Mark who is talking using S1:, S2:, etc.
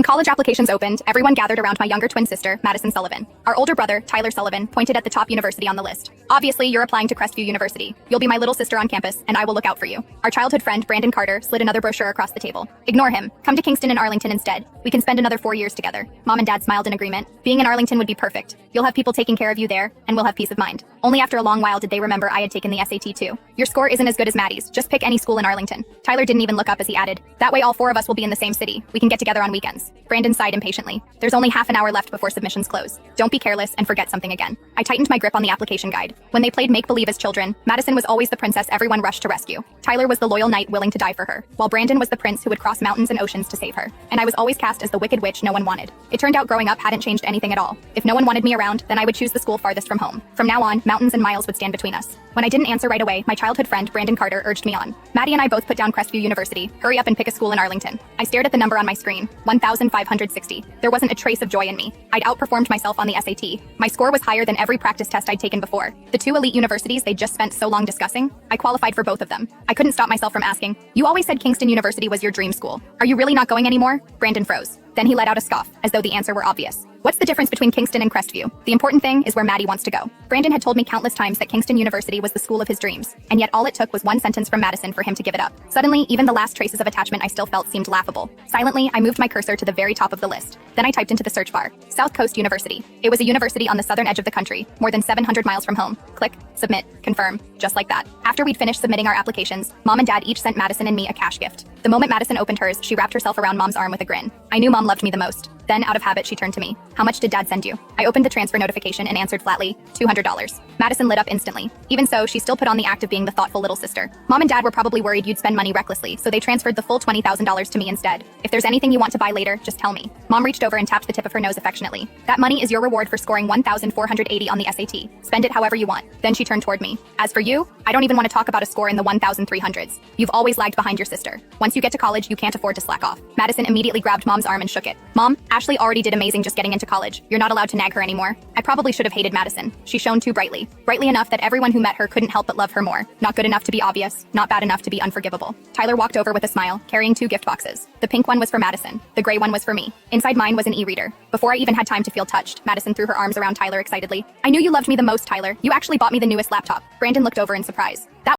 S1: When college applications opened, everyone gathered around my younger twin sister, Madison Sullivan. Our older brother, Tyler Sullivan, pointed at the top university on the list. Obviously, you're applying to Crestview University. You'll be my little sister on campus, and I will look out for you. Our childhood friend, Brandon Carter, slid another brochure across the table. Ignore him. Come to Kingston and Arlington instead. We can spend another 4 years together. Mom and Dad smiled in agreement. Being in Arlington would be perfect. You'll have people taking care of you there, and we'll have peace of mind. Only after a long while did they remember I had taken the SAT too. Your score isn't as good as Maddie's. Just pick any school in Arlington. Tyler didn't even look up as he added, that way all 4 of us will be in the same city. We can get together on weekends. Brandon sighed impatiently. There's only half an hour left before submissions close. Don't be careless and forget something again. I tightened my grip on the application guide. When they played make-believe as children, Madison was always the princess everyone rushed to rescue. Tyler was the loyal knight willing to die for her, while Brandon was the prince who would cross mountains and oceans to save her. And I was always cast as the wicked witch no one wanted. It turned out growing up hadn't changed anything at all. If no one wanted me around, then I would choose the school farthest from home. From now on, mountains and miles would stand between us. When I didn't answer right away, my childhood friend, Brandon Carter, urged me on. Maddie and I both put down Crestview University. Hurry up and pick a school in Arlington. I stared at the number on my screen, 1,560. There wasn't a trace of joy in me. I'd outperformed myself on the SAT. My score was higher than every practice test I'd taken before. The 2 elite universities they'd just spent so long discussing, I qualified for both of them. I couldn't stop myself from asking, you always said Kingston University was your dream school. Are you really not going anymore? Brandon froze. Then he let out a scoff, as though the answer were obvious. What's the difference between Kingston and Crestview? The important thing is where Maddie wants to go. Brandon had told me countless times that Kingston University was the school of his dreams, and yet all it took was one sentence from Madison for him to give it up. Suddenly, even the last traces of attachment I still felt seemed laughable. Silently, I moved my cursor to the very top of the list. Then I typed into the search bar, South Coast University. It was a university on the southern edge of the country, more than 700 miles from home. Click, submit, confirm, just like that. After we'd finished submitting our applications, Mom and Dad each sent Madison and me a cash gift. The moment Madison opened hers, she wrapped herself around Mom's arm with a grin. I knew Mom loved me the most. Then, out of habit, she turned to me. How much did Dad send you? I opened the transfer notification and answered flatly, $200. Madison lit up instantly. Even so, she still put on the act of being the thoughtful little sister. Mom and Dad were probably worried you'd spend money recklessly, so they transferred the full $20,000 to me instead. If there's anything you want to buy later, just tell me. Mom reached over and tapped the tip of her nose affectionately. That money is your reward for scoring 1,480 on the SAT. Spend it however you want. Then she turned toward me. As for you, I don't even want to talk about a score in the 1,300s. You've always lagged behind your sister. Once you get to college, you can't afford to slack off. Madison immediately grabbed Mom's arm and shook it. Mom, Ashley already did amazing just getting into college. You're not allowed to nag her anymore. I probably should have hated Madison. She shone too brightly. Brightly enough that everyone who met her couldn't help but love her more. Not good enough to be obvious, not bad enough to be unforgivable. Tyler walked over with a smile, carrying 2 gift boxes. The pink one was for Madison. The gray one was for me. Inside mine was an e-reader. Before I even had time to feel touched, Madison threw her arms around Tyler excitedly. I knew you loved me the most, Tyler. You actually bought me the newest laptop. Brandon looked over in surprise. That